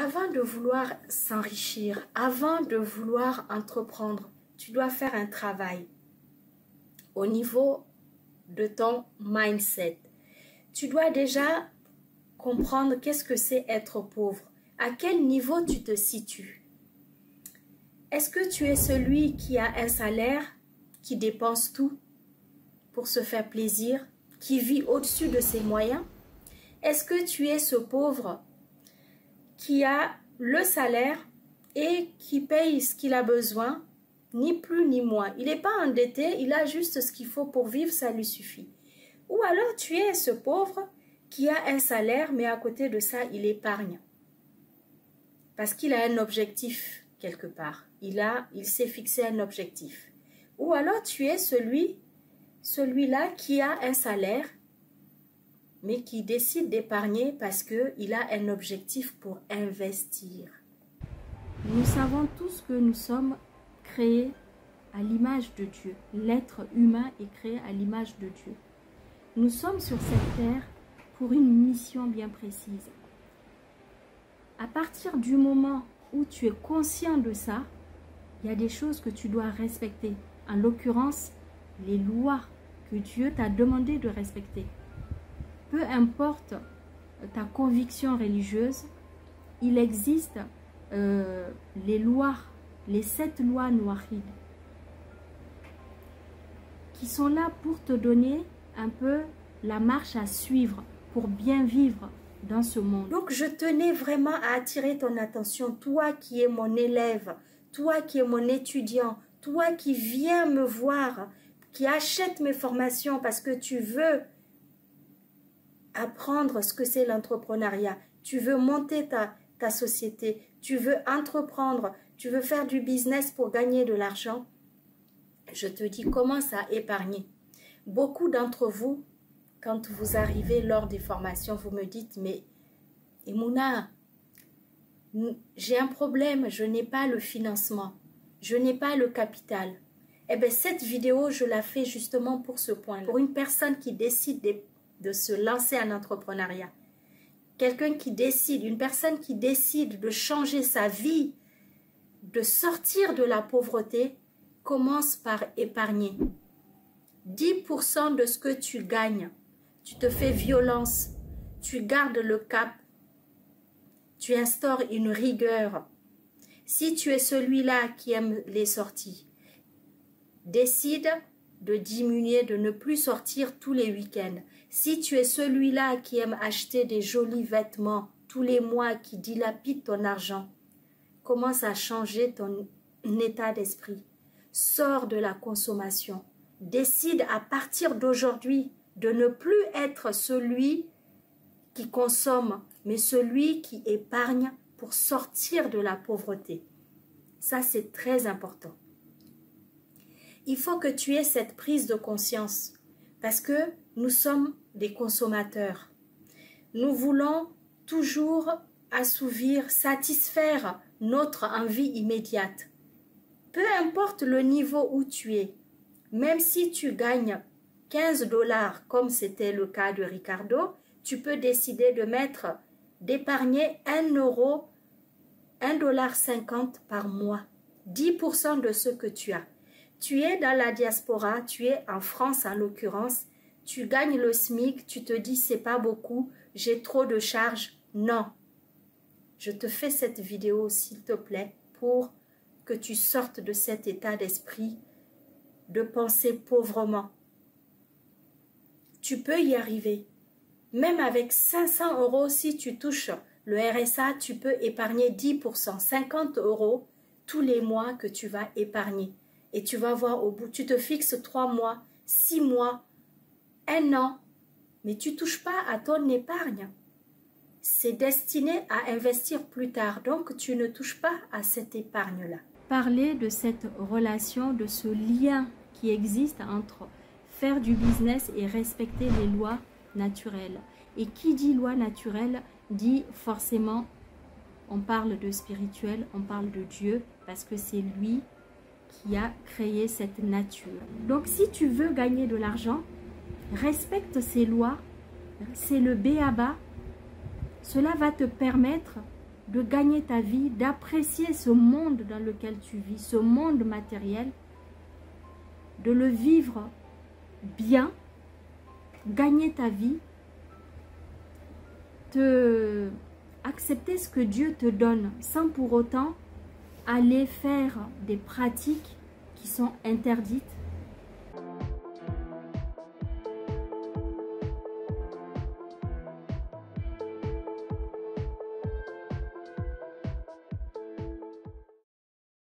Avant de vouloir s'enrichir, avant de vouloir entreprendre, tu dois faire un travail au niveau de ton mindset. Tu dois déjà comprendre qu'est-ce que c'est être pauvre. À quel niveau tu te situes? Est-ce que tu es celui qui a un salaire, qui dépense tout pour se faire plaisir, qui vit au-dessus de ses moyens? Est-ce que tu es ce pauvre qui a le salaire et qui paye ce qu'il a besoin, ni plus ni moins? Il n'est pas endetté, il a juste ce qu'il faut pour vivre, ça lui suffit. Ou alors tu es ce pauvre qui a un salaire, mais à côté de ça, il épargne. Parce qu'il a un objectif quelque part. Il s'est fixé un objectif. Ou alors tu es celui-là qui a un salaire, mais qui décide d'épargner parce qu'il a un objectif pour investir. Nous savons tous que nous sommes créés à l'image de Dieu. L'être humain est créé à l'image de Dieu. Nous sommes sur cette terre pour une mission bien précise. À partir du moment où tu es conscient de ça, il y a des choses que tu dois respecter. En l'occurrence, les lois que Dieu t'a demandé de respecter. Peu importe ta conviction religieuse, il existe les lois, les 7 lois noahides, qui sont là pour te donner un peu la marche à suivre pour bien vivre dans ce monde. Donc je tenais vraiment à attirer ton attention, toi qui es mon élève, toi qui es mon étudiant, toi qui viens me voir, qui achète mes formations parce que tu veux apprendre ce que c'est l'entrepreneuriat, tu veux monter ta société, tu veux entreprendre, tu veux faire du business pour gagner de l'argent. Je te dis, commence à épargner. Beaucoup d'entre vous, quand vous arrivez lors des formations, vous me dites, mais Emouna, j'ai un problème, je n'ai pas le financement, je n'ai pas le capital. Eh bien, cette vidéo, je la fais justement pour ce point. Pour une personne qui décide de se lancer en entrepreneuriat. Quelqu'un qui décide, une personne qui décide de changer sa vie, de sortir de la pauvreté, commence par épargner. 10% de ce que tu gagnes, tu te fais violence, tu gardes le cap, tu instaures une rigueur. Si tu es celui-là qui aime les sorties, décide de diminuer, de ne plus sortir tous les week-ends. Si tu es celui-là qui aime acheter des jolis vêtements tous les mois, qui dilapide ton argent, commence à changer ton état d'esprit. Sors de la consommation. Décide à partir d'aujourd'hui de ne plus être celui qui consomme, mais celui qui épargne pour sortir de la pauvreté. Ça, c'est très important. Il faut que tu aies cette prise de conscience parce que nous sommes des consommateurs. Nous voulons toujours assouvir, satisfaire notre envie immédiate. Peu importe le niveau où tu es, même si tu gagnes 15 $ comme c'était le cas de Ricardo, tu peux décider d'épargner 1 €, 1,50 $ par mois, 10% de ce que tu as. Tu es dans la diaspora, tu es en France en l'occurrence, tu gagnes le SMIC, tu te dis c'est pas beaucoup, j'ai trop de charges. Non, je te fais cette vidéo s'il te plaît pour que tu sortes de cet état d'esprit de penser pauvrement. Tu peux y arriver. Même avec 500 € si tu touches le RSA, tu peux épargner 10%, 50 € tous les mois que tu vas épargner. Et tu vas voir au bout, tu te fixes 3 mois, 6 mois, 1 an, mais tu ne touches pas à ton épargne. C'est destiné à investir plus tard, donc tu ne touches pas à cette épargne-là. Parler de cette relation, de ce lien qui existe entre faire du business et respecter les lois naturelles. Et qui dit loi naturelle dit forcément, on parle de spirituel, on parle de Dieu, parce que c'est lui qui a créé cette nature. Donc si tu veux gagner de l'argent, respecte ces lois, c'est le b.a.-ba. Cela va te permettre de gagner ta vie, d'apprécier ce monde dans lequel tu vis, ce monde matériel, de le vivre bien, gagner ta vie, accepter ce que Dieu te donne sans pour autant aller faire des pratiques qui sont interdites,